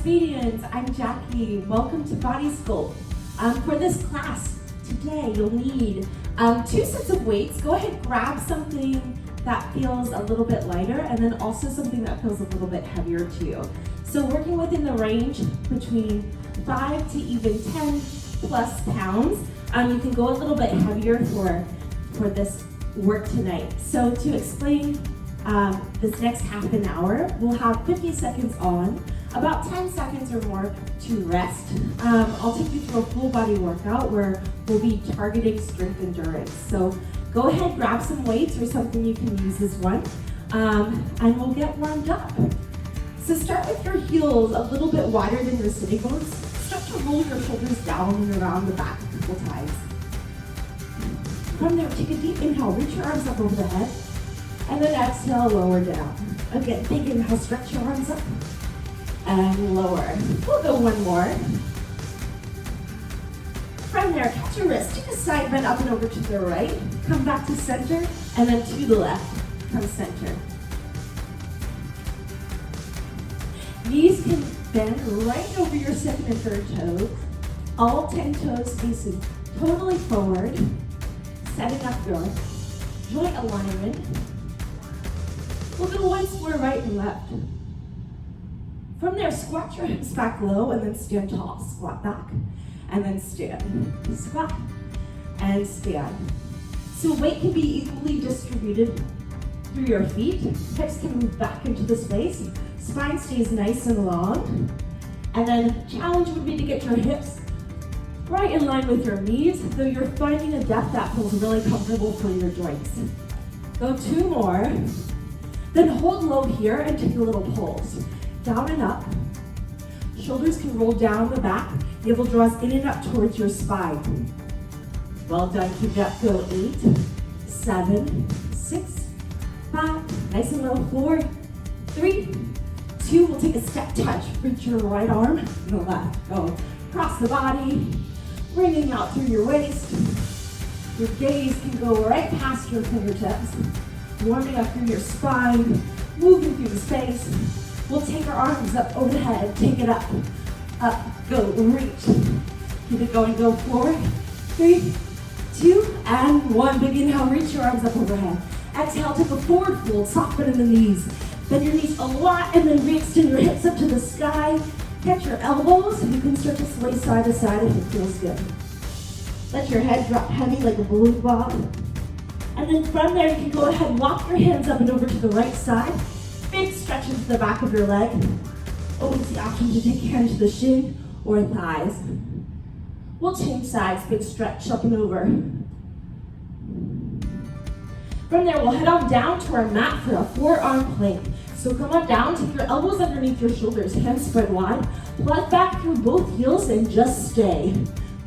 Experience, I'm Jackie. Welcome to Body Sculpt. For this class today, you'll need 2 sets of weights. Go ahead, grab something that feels a little bit lighter and then also something that feels a little bit heavier too. So working within the range between 5 to even 10 plus pounds. You can go a little bit heavier for this work tonight. So to explain this next half an hour, we'll have 50 seconds on, about 10 seconds or more to rest. I'll take you through a full body workout where we'll be targeting strength endurance. So go ahead, grab some weights or something you can use as one, and we'll get warmed up. So start with your heels a little bit wider than your sitting bones. Start to roll your shoulders down and around the back a couple times. From there, take a deep inhale, reach your arms up over the head, and then exhale, lower down. Again, big inhale, stretch your arms up, and lower. We'll go one more. From there, catch your wrist, take a side bend up and over to the right, come back to center, and then to the left, come center. Knees can bend right over your second and third toes, all 10 toes facing totally forward, setting up your joint alignment. We'll go once more, right and left. From there, squat your hips back low and then stand tall. Squat back and then stand. Squat and stand. So weight can be equally distributed through your feet. Hips can move back into the space. Spine stays nice and long. And then challenge would be to get your hips right in line with your knees, though you're finding a depth that feels really comfortable for your joints. Go 2 more. Then hold low here and take a little pulse. Down and up. Shoulders can roll down the back. Navel draws in and up towards your spine. Well done, keep that go. 8, 7, 6, 5, nice and low, 4, 3, 2, we'll take a step touch. Reach your right arm and the left. Go across the body, bringing out through your waist. Your gaze can go right past your fingertips, warming up through your spine, moving through the space. We'll take our arms up over the head, take it up, go, reach. Keep it going, go 4, 3, 2, and 1. Big inhale, reach your arms up overhead. Exhale, take a forward fold, soften in the knees. Bend your knees a lot and then re-extend your hips up to the sky. Catch your elbows, and you can start to sway side to side if it feels good. Let your head drop heavy like a balloon bob. And then from there, you can go ahead and walk your hands up and over to the right side. Big stretch into the back of your leg. Always the option to take your hand to the shin or thighs. We'll change sides, big stretch up and over. From there, we'll head on down to our mat for a forearm plank. So come on down, take your elbows underneath your shoulders, hands spread wide. Plug back through both heels and just stay.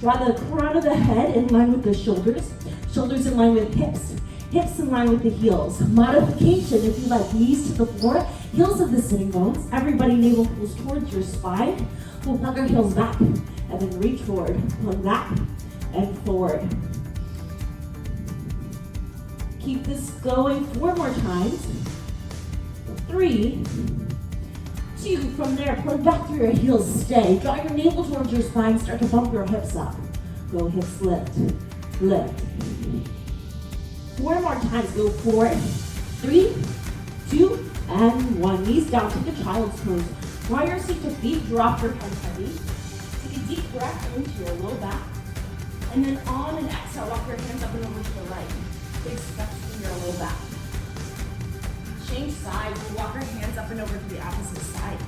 Draw the crown of the head in line with the shoulders. Shoulders in line with hips. Hips in line with the heels. Modification, if you like, knees to the floor, heels of the sitting bones. Everybody navel pulls towards your spine. We'll plug our heels back and then reach forward. Plug back and forward. Keep this going 4 more times. 3, 2, from there, plug back through your heels, stay. Draw your navel towards your spine, start to bump your hips up. Go hips lift, lift. 4 more times, go 4, 3, 2, and 1. Knees down, take a child's pose. Draw your seat to feet, drop your head heavy. Take a deep breath into your low back. And then on and exhale, walk your hands up and over to the right. Big stretch in your low back. Change sides, we'll walk our hands up and over to the opposite side.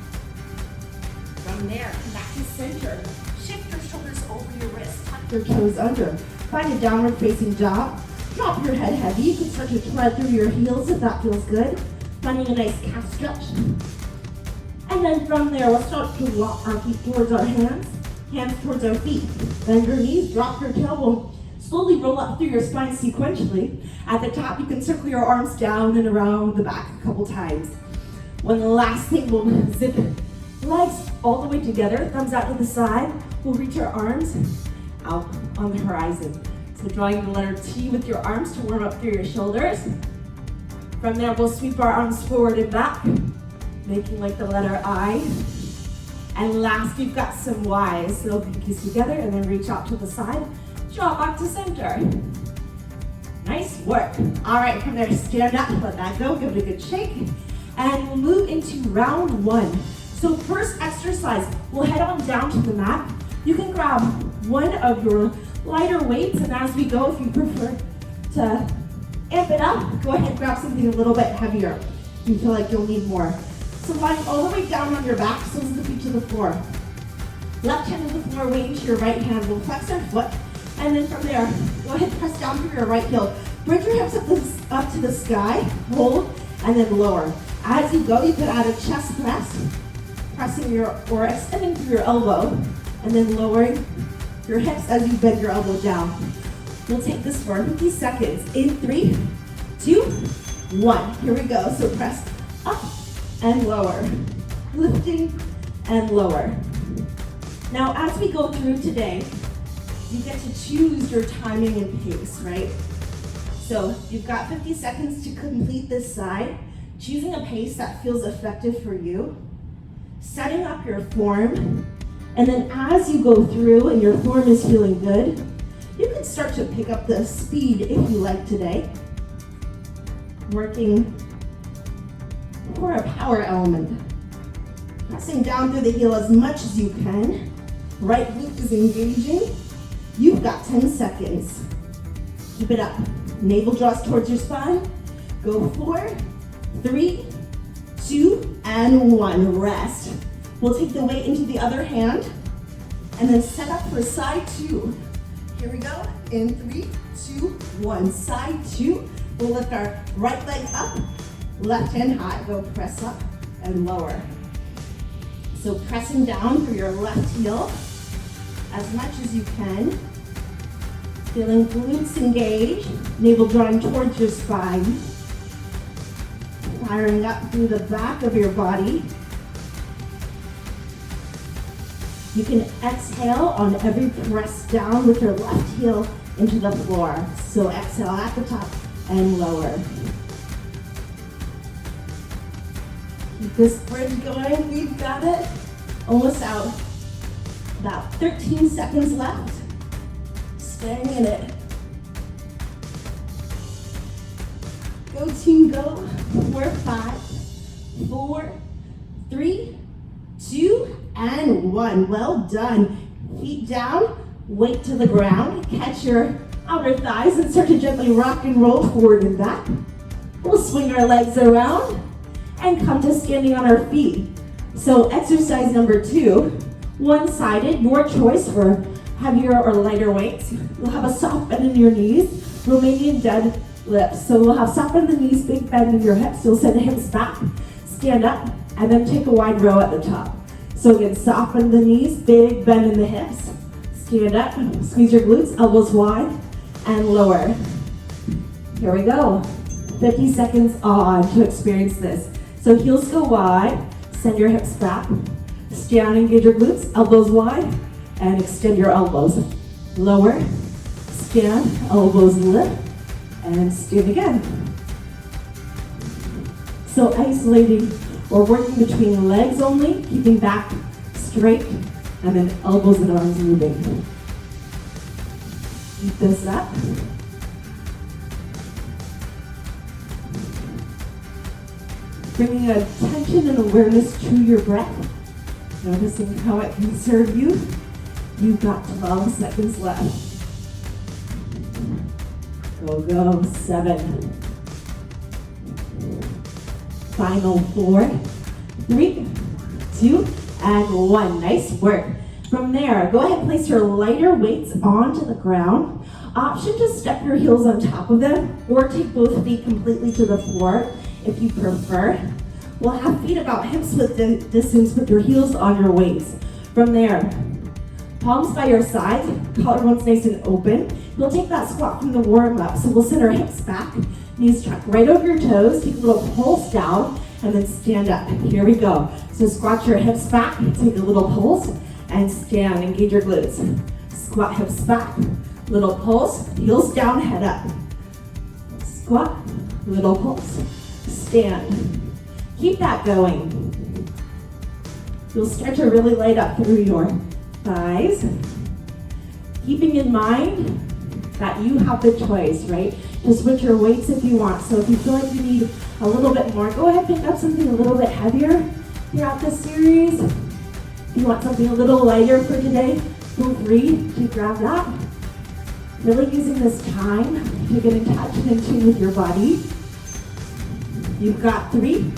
From there, come back to center. Shift your shoulders over your wrists, tuck your toes under. Find a downward facing dog. Drop your head heavy. You can start to thread through your heels if that feels good. Finding a nice calf stretch. And then from there, we'll start to walk our feet towards our hands towards our feet. Bend your knees, drop your tailbone. Slowly roll up through your spine sequentially. At the top, you can circle your arms down and around the back a couple times. One last thing, we'll zip legs all the way together, thumbs out to the side. We'll reach our arms out on the horizon. So drawing the letter T with your arms to warm up through your shoulders. From there, we'll sweep our arms forward and back, making like the letter I. And last, we've got some Ys. So pinkies together and then reach out to the side. Draw back to center. Nice work. All right, from there, stand up, let that go, give it a good shake. And we'll move into round one. So first exercise, we'll head on down to the mat. You can grab one of your lighter weights, and as we go, if you prefer to amp it up, go ahead and grab something a little bit heavier. You feel like you'll need more. So lying all the way down on your back, soles of the feet to the floor. Left hand to the floor, weight into your right hand. We'll flex our foot, and then from there, go ahead and press down through your right heel. Bridge your hips up to the sky, hold, and then lower. As you go, you could add a chest press, pressing or extending through your elbow, and then lowering your hips as you bend your elbow down. We'll take this for 50 seconds. In 3, 2, 1. Here we go. So press up and lower, lifting and lower. Now, as we go through today, you get to choose your timing and pace, right? So you've got 50 seconds to complete this side, choosing a pace that feels effective for you, setting up your form, and then as you go through and your form is feeling good, you can start to pick up the speed if you like today. Working for a power element. Pressing down through the heel as much as you can. Right glute is engaging. You've got 10 seconds. Keep it up. Navel draws towards your spine. Go 4, 3, 2, and 1. Rest. We'll take the weight into the other hand and then set up for side 2. Here we go. In 3, 2, 1. Side 2. We'll lift our right leg up, left hand high. Go press up and lower. So pressing down through your left heel as much as you can. Feeling glutes engaged, navel drawing towards your spine. Firing up through the back of your body. You can exhale on every press down with your left heel into the floor. So exhale at the top and lower. Keep this bridge going, we've got it. Almost out. About 13 seconds left. Staying in it. Go team, go. 4, 5, 4, 3, 2, and 1. Well done. Feet down, weight to the ground. Catch your outer thighs and start to gently rock and roll forward and back. We'll swing our legs around and come to standing on our feet. So exercise number 2, one-sided, your choice for heavier or lighter weights. You'll have a soft bend in your knees, Romanian deadlift. So we'll have soft bend in the knees, big bend in your hips. You'll send the hips back, stand up, and then take a wide row at the top. So again, soft bend the knees, big bend in the hips. Stand up, squeeze your glutes, elbows wide, and lower. Here we go. 50 seconds on to experience this. So heels go wide, send your hips back. Stand, engage your glutes, elbows wide, and extend your elbows. Lower, stand, elbows lift, and stand again. So isolating or working between legs only, keeping back straight, and then elbows and arms moving. Keep this up. Bringing attention and awareness to your breath. Noticing how it can serve you. You've got 12 seconds left. Go, go. 7. Final 4, 3, 2, and 1. Nice work. From there, go ahead and place your lighter weights onto the ground. Option to step your heels on top of them or take both feet completely to the floor if you prefer. We'll have feet about hips width distance with your heels on your weights. From there, palms by your sides, collarbones nice and open. You'll take that squat from the warm up. So we'll send our hips back, knees tucked right over your toes, take a little pulse down, and then stand up. Here we go. So squat your hips back, take a little pulse, and stand, engage your glutes. Squat hips back, little pulse, heels down, head up. Squat, little pulse, stand. Keep that going. You'll start to really light up through your thighs. Keeping in mind that you have the choice, right? To switch your weights if you want. So if you feel like you need a little bit more, go ahead and pick up something a little bit heavier throughout this series. If you want something a little lighter for today, feel free to grab that. Really using this time to get in touch and in tune with your body. You've got 3,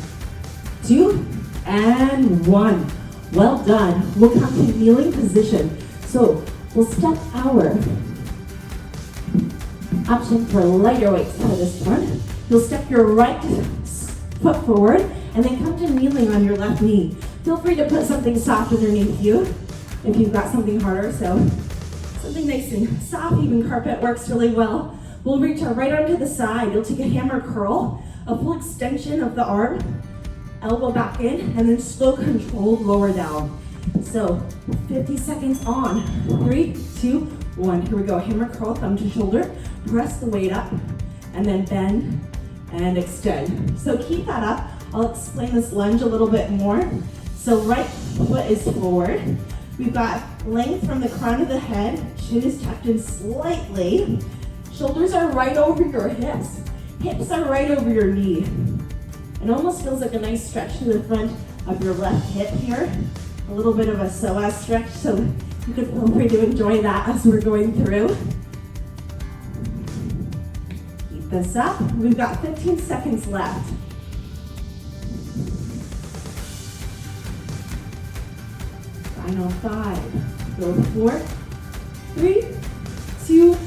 2, and 1. Well done. We'll come to kneeling position. So we'll step our option for lighter weights for this one. You'll step your right foot forward and then come to kneeling on your left knee. Feel free to put something soft underneath you if you've got something harder. So something nice and soft, even carpet works really well. We'll reach our right arm to the side. You'll take a hammer curl, a full extension of the arm, elbow back in, and then slow controlled lower down. So 50 seconds on. 3, 2, 1. Here we go. Hammer curl, thumb to shoulder. Press the weight up, and then bend and extend. So keep that up. I'll explain this lunge a little bit more. So right foot is forward. We've got length from the crown of the head. Chin is tucked in slightly. Shoulders are right over your hips. Hips are right over your knee. It almost feels like a nice stretch to the front of your left hip here. A little bit of a psoas stretch, so you could feel free to enjoy that as we're going through. Keep this up. We've got 15 seconds left. Final 5. Go 4, 3, 2,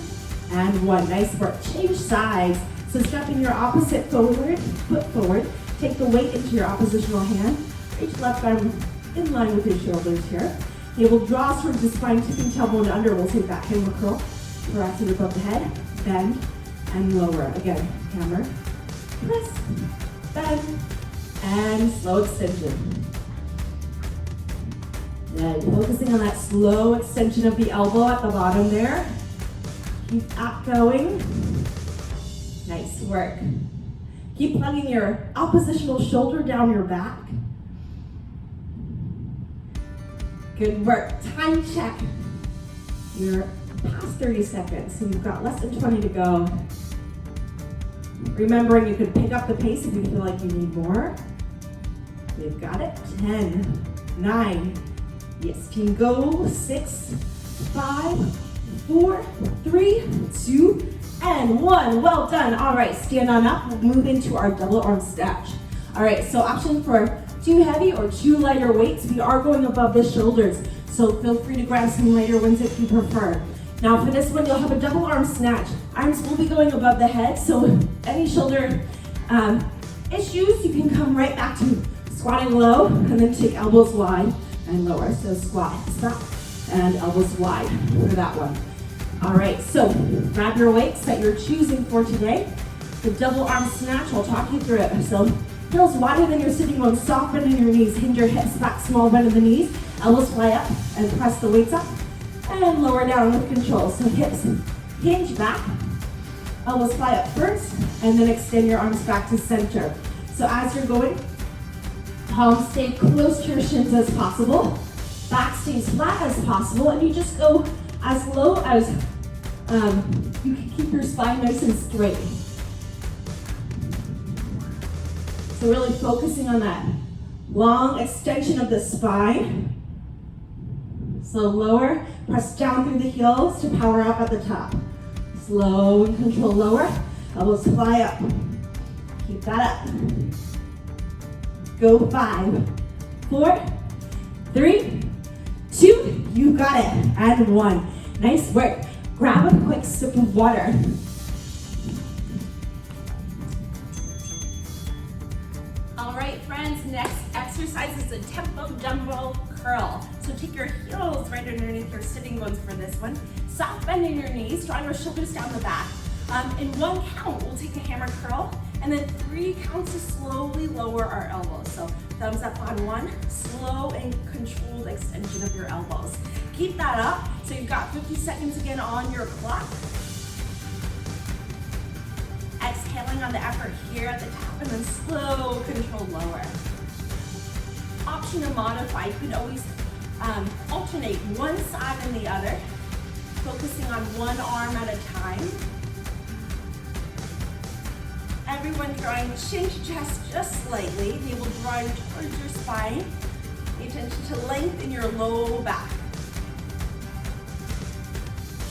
and 1. Nice work. Change sides. So stepping your opposite foot forward. Take the weight into your oppositional hand. Reach left arm in line with your shoulders here. You will draw towards the spine, tipping tailbone under. We'll take that hammer curl. Press it above the head. Bend and lower. Again, hammer. Press. Bend. And slow extension. Then focusing on that slow extension of the elbow at the bottom there. Keep that going. Nice work. Keep plugging your oppositional shoulder down your back. Good work. Time check. You're past 30 seconds, so you've got less than 20 to go. Remembering you could pick up the pace if you feel like you need more. You've got it. 10, 9, yes, team, go. 6, 5, 4, 3, 2, and 1. Well done. All right, stand on up. We'll move into our double arm snatch. All right, so option for too heavy or too lighter weights. We are going above the shoulders, so feel free to grab some lighter ones if you prefer. Now for this one, you'll have a double arm snatch. Arms will be going above the head, so any shoulder issues, you can come right back to squatting low and then take elbows wide and lower. So squat, stop, and elbows wide for that one. All right, so grab your weights that you're choosing for today. The double arm snatch, I'll talk you through it. So heels wider than your sitting bones, soft bend in your knees, hinge your hips back, small bend in the knees, elbows fly up and press the weights up and lower down with control. So hips hinge back, elbows fly up first, and then extend your arms back to center. So as you're going, palms stay close to your shins as possible, back stays flat as possible, and you just go as low as you can keep your spine nice and straight. So really focusing on that long extension of the spine. So lower, press down through the heels to power up at the top. Slow and control lower, elbows fly up. Keep that up. Go 5, 4, 3, 2, you got it, and 1. Nice work. Grab a quick sip of water. All right, friends, next exercise is a tempo dumbbell curl. So take your heels right underneath your sitting bones for this one. Soft bend in your knees, draw your shoulders down the back. In 1 count, we'll take a hammer curl, and then 3 counts to slowly lower our elbows. So thumbs up on 1, slow and controlled extension of your elbows. Keep that up. So you've got 50 seconds again on your clock. Exhaling on the effort here at the top, and then slow, controlled lower. option to modify. You can always alternate one side and the other, focusing on one arm at a time. Everyone drawing chin to chest just slightly. Navel drawing towards your spine. Pay attention to length in your low back.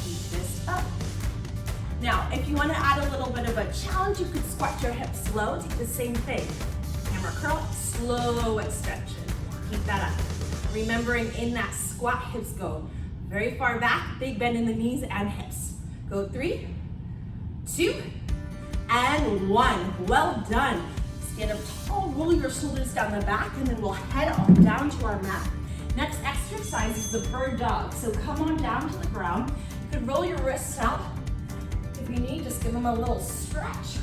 Keep this up. Now, if you want to add a little bit of a challenge, you could squat your hips slow. Take the same thing. Hammer curl, slow extension. Keep that up. Remembering in that squat, hips go very far back, big bend in the knees and hips. Go 3, 2, and 1. Well done. Stand up tall, roll your shoulders down the back, and then we'll head on down to our mat. Next exercise is the bird dog. So come on down to the ground. You can roll your wrists out. If you need, just give them a little stretch.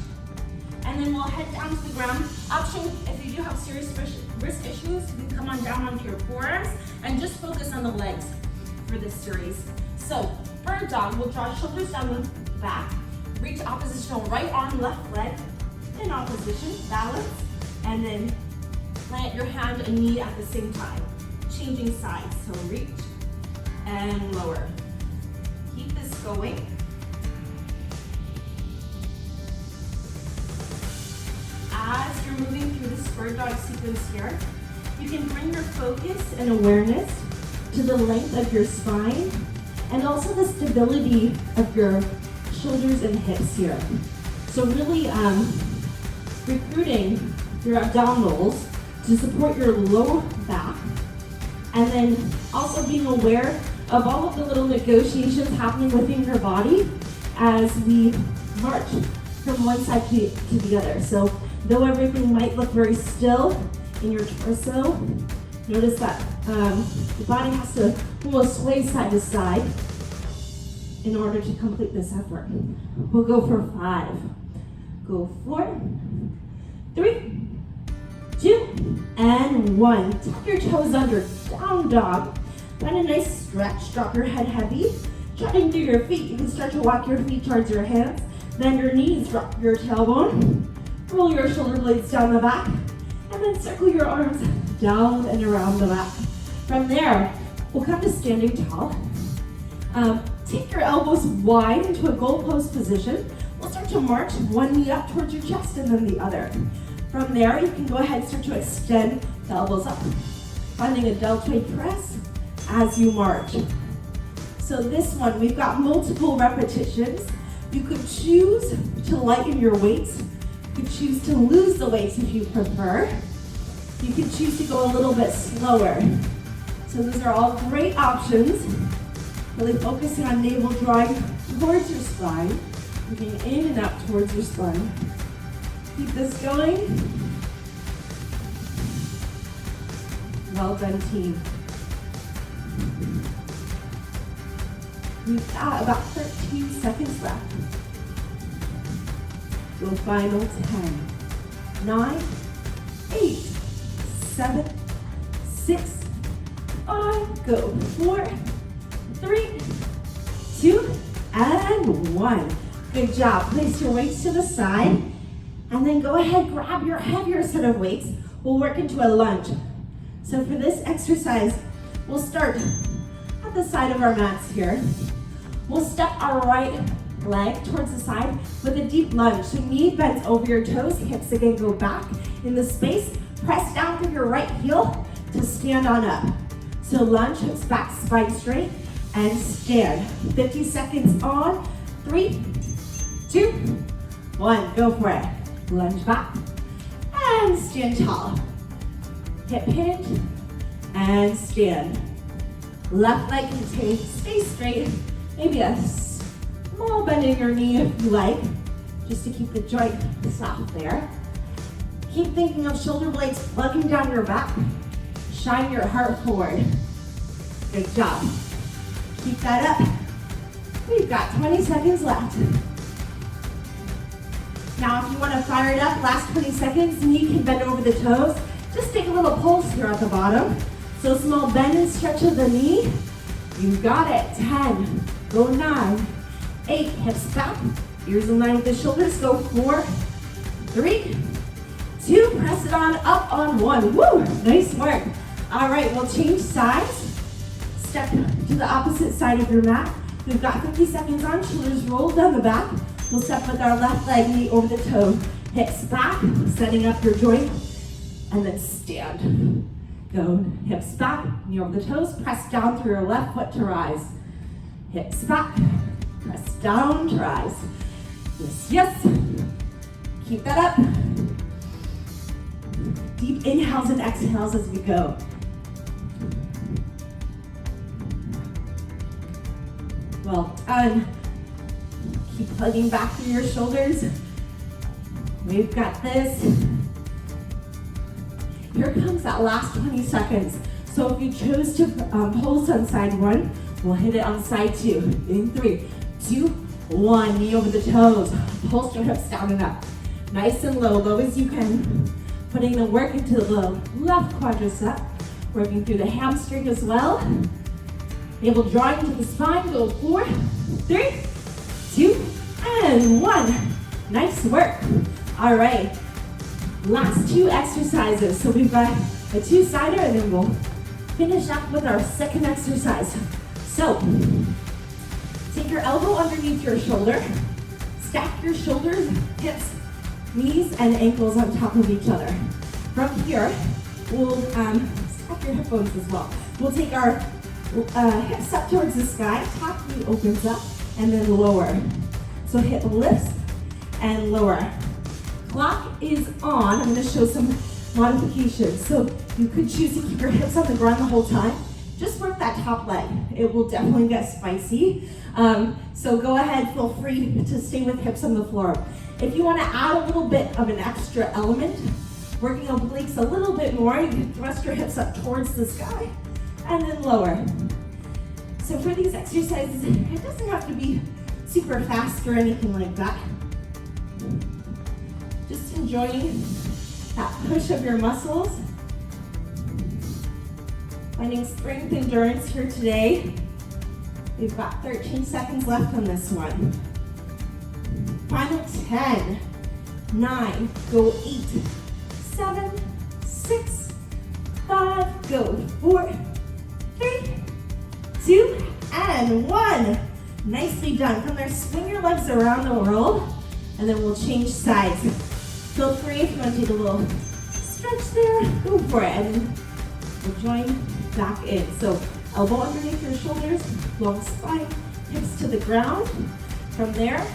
And then we'll head down to the ground. Option, if you do have serious wrist issues, you can come on down onto your forearms and just focus on the legs for this series. So, bird dog, we'll draw shoulders down the back, reach oppositional right arm, left leg, in opposition, balance, and then plant your hand and knee at the same time. Changing sides, so reach and lower. Keep this going. As you're moving through this bird dog sequence here, you can bring your focus and awareness to the length of your spine and also the stability of your shoulders and hips here. So really recruiting your abdominals to support your low back, and then also being aware of all of the little negotiations happening within your body as we march from one side to the other. So though everything might look very still in your torso, notice that the body has to almost sway side to side in order to complete this effort. We'll go for 5. Go 4, 3, 2, and 1. Tuck your toes under, down dog. Find a nice stretch, drop your head heavy. Jutting through your feet, you can start to walk your feet towards your hands. Bend your knees, drop your tailbone. Roll your shoulder blades down the back. And then circle your arms down and around the back. From there, we'll come to standing tall. Take your elbows wide into a goalpost position. We'll start to march one knee up towards your chest and then the other. From there, you can go ahead and start to extend the elbows up, finding a deltoid press as you march. So this one, we've got multiple repetitions. You could choose to lighten your weights. You could choose to lose the weights if you prefer. You can choose to go a little bit slower. So those are all great options. Really focusing on navel drawing towards your spine, looking in and up towards your spine. Keep this going. Well done, team. We've got about 13 seconds left. Go final 10, 9, 8, 7, 6, 5, go 4, 3, 2, and 1. Good job. Place your weights to the side, and then go ahead, grab your heavier set of weights. We'll work into a lunge. So for this exercise, we'll start at the side of our mats here. We'll step our right leg towards the side with a deep lunge. So knee bends over your toes, hips again go back in the space. Press down through your right heel to stand on up. So lunge, hips back, spine straight, and stand. 50 seconds on. 3, 2, 1. Go for it. Lunge back and stand tall. Hip hinge and stand. Left leg can stay straight. Maybe a small bend in your knee if you like, just to keep the joint soft there. Keep thinking of shoulder blades plugging down your back. Shine your heart forward. Good job. Keep that up. We've got 20 seconds left. Now, if you want to fire it up, last 20 seconds, knee can bend over the toes. Just take a little pulse here at the bottom. So small bend and stretch of the knee. You got it. 10, go 9, 8, hips back, ears in line with the shoulders, go 4, 3, 2, press it on, up on 1. Woo, nice work. All right, we'll change sides. Step to the opposite side of your mat. We've got 50 seconds on, shoulders rolled down the back. We'll step with our left leg, knee over the toe. Hips back, setting up your joint, and then stand. Go hips back, knee over the toes, press down through your left foot to rise. Hips back, press down to rise. Yes, yes. Keep that up. Deep inhales and exhales as we go. Well done. Keep plugging back through your shoulders. We've got this. Here comes that last 20 seconds. So if you chose to pulse on side one, we'll hit it on side two. In 3, 2, 1. Knee over the toes. Pulse your hips down and up. Nice and low as you can. Putting the work into the left quadricep. Working through the hamstring as well. Navel drawing to the spine. Go 4, 3, 2, and 1. Nice work. All right. Last 2 exercises. So we've got a 2-sider and then we'll finish up with our second exercise. So take your elbow underneath your shoulder. Stack your shoulders, hips, knees, and ankles on top of each other. From here, we'll stack your hip bones as well. We'll take our hips up towards the sky, top knee opens up, and then lower. So hip lifts and lower. Clock is on. I'm going to show some modifications. So you could choose to keep your hips on the ground the whole time. Just work that top leg. It will definitely get spicy. So go ahead, feel free to stay with hips on the floor. If you want to add a little bit of an extra element, working obliques a little bit more, you can thrust your hips up towards the sky and then lower. So for these exercises, it doesn't have to be super fast or anything like that. Just enjoying that push of your muscles. Finding strength, endurance here today. We've got 13 seconds left on this one. Final 10, 9, go 8, 7, 6, 5, go 4, 3, 2, and 1. Nicely done. From there, swing your legs around the world, and then we'll change sides. Feel free if you want to take a little stretch there, go for it, and then we'll join back in. So elbow underneath your shoulders, long spine, hips to the ground. From there,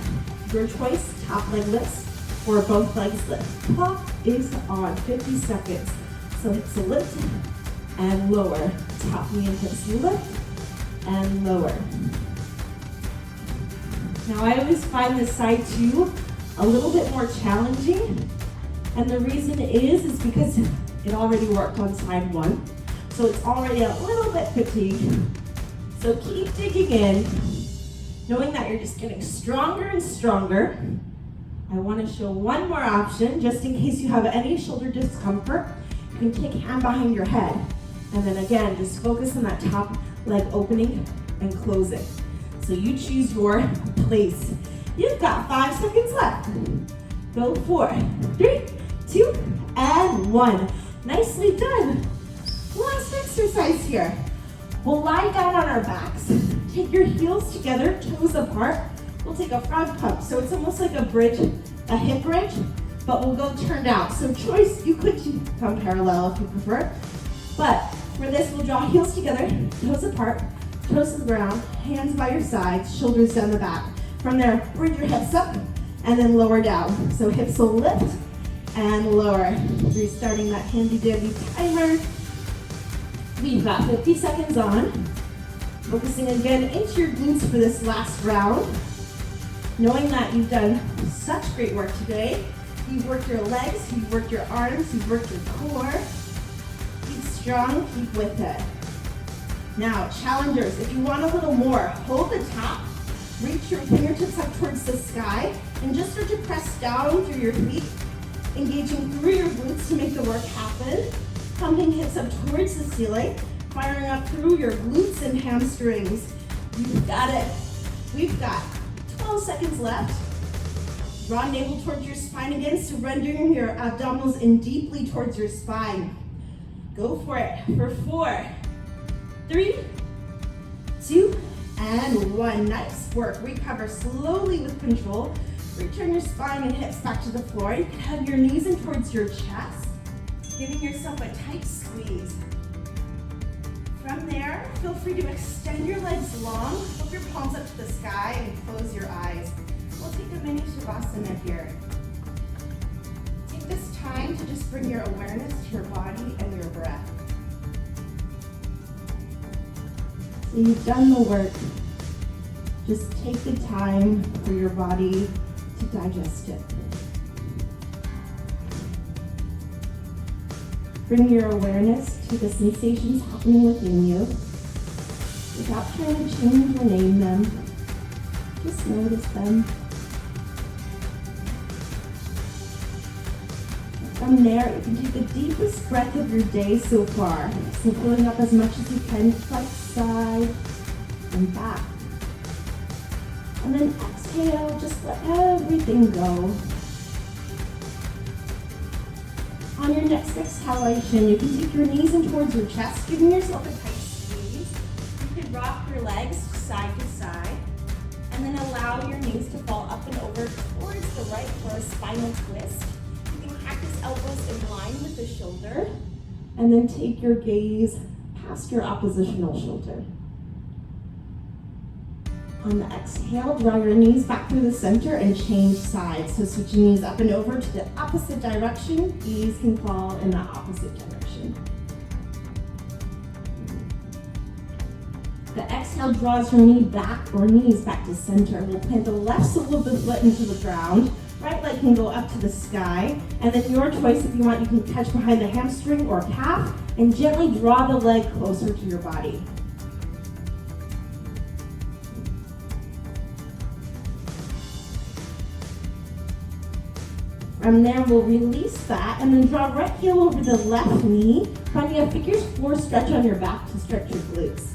your choice, top leg lifts or both legs lift. Clock is on, 50 seconds. So hips lift and lower. Top knee and hips lift and lower. Now I always find this side two a little bit more challenging. And the reason is because it already worked on side one. So it's already a little bit fatigued. So keep digging in, knowing that you're just getting stronger and stronger. I want to show one more option, just in case you have any shoulder discomfort. You can take hand behind your head. And then again, just focus on that top leg opening and closing. So you choose your place. You've got 5 seconds left. Go 4, 3, 2, and 1. Nicely done. Last exercise here. We'll lie down on our backs. Take your heels together, toes apart. We'll take a frog pump. So it's almost like a bridge, a hip bridge, but we'll go turned out. So choice, you could come parallel if you prefer. But for this, we'll draw heels together, toes apart, toes to the ground, hands by your sides, shoulders down the back. From there, bring your hips up and then lower down. So hips will lift and lower. Restarting that handy dandy timer. We've got 50 seconds on. Focusing again into your glutes for this last round. Knowing that you've done such great work today. You've worked your legs, you've worked your arms, you've worked your core. Keep strong, keep with it. Now, challengers, if you want a little more, hold the top, reach your fingertips up towards the sky, and just start to press down through your feet, engaging through your glutes to make the work happen. Pumping hips up towards the ceiling, firing up through your glutes and hamstrings. You've got it. We've got 12 seconds left. Draw navel towards your spine again, surrendering your abdominals in deeply towards your spine. Go for it for 4, 3, 2, and 1. Nice work. Recover slowly with control. Return your spine and hips back to the floor. You can have your knees in towards your chest, giving yourself a tight squeeze. From there, feel free to extend your legs long, flip your palms up to the sky, and close your eyes. We'll take a mini Shavasana here. Take this time to just bring your awareness to your body and your breath. So you've done the work. Just take the time for your body to digest it. Bring your awareness to the sensations happening within you without trying to change or name them. Just notice them. From there, you can take the deepest breath of your day so far. So filling up as much as you can, like side and back. And then exhale, just let everything go. On your next exhalation, you can take your knees in towards your chest, giving yourself a tight squeeze. You can rock your legs side to side, and then allow your knees to fall up and over towards the right for a spinal twist. You can practice elbows in line with the shoulder, and then take your gaze past your oppositional shoulder. On the exhale, draw your knees back through the center and change sides. So switching knees up and over to the opposite direction. Knees can fall in the opposite direction. The exhale draws your knee back or knees back to center. We'll plant the left sole of the foot into the ground. Right leg can go up to the sky. And then your choice, if you want, you can catch behind the hamstring or calf and gently draw the leg closer to your body. From there, we'll release that and then draw right heel over the left knee, finding a figure 4 stretch on your back to stretch your glutes.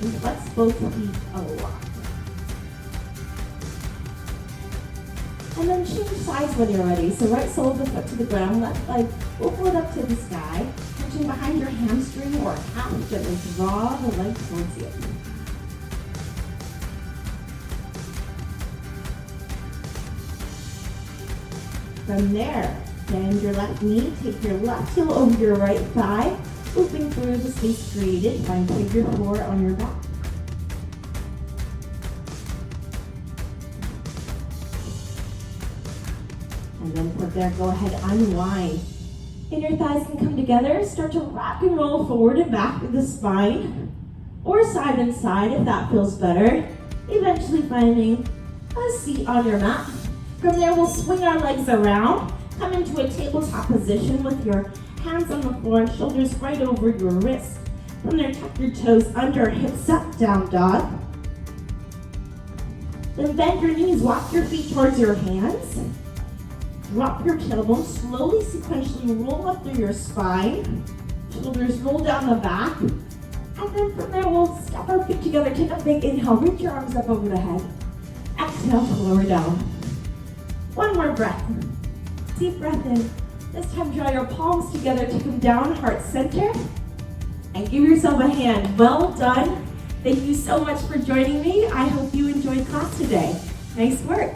And flex both feet a lot. And then change sides when you're ready. So right sole of the foot to the ground, left leg will float up to the sky, touching behind your hamstring or calf, gently draw the leg towards you. From there, bend your left knee, take your left heel over your right thigh, looping through the space created, find figure 4 on your back. And then from there, go ahead, unwind. And your thighs can come together, start to rock and roll forward and back with the spine, or side and side if that feels better, eventually finding a seat on your mat. From there, we'll swing our legs around, come into a tabletop position with your hands on the floor and shoulders right over your wrists. From there, tuck your toes under, hips up, down dog. Then bend your knees, walk your feet towards your hands. Drop your tailbone, slowly sequentially roll up through your spine. Shoulders roll down the back. And then from there, we'll step our feet together, take a big inhale, reach your arms up over the head. Exhale to lower down. One more breath. Deep breath in. This time draw your palms together, take them down, heart center, and give yourself a hand. Well done. Thank you so much for joining me. I hope you enjoyed class today. Nice work.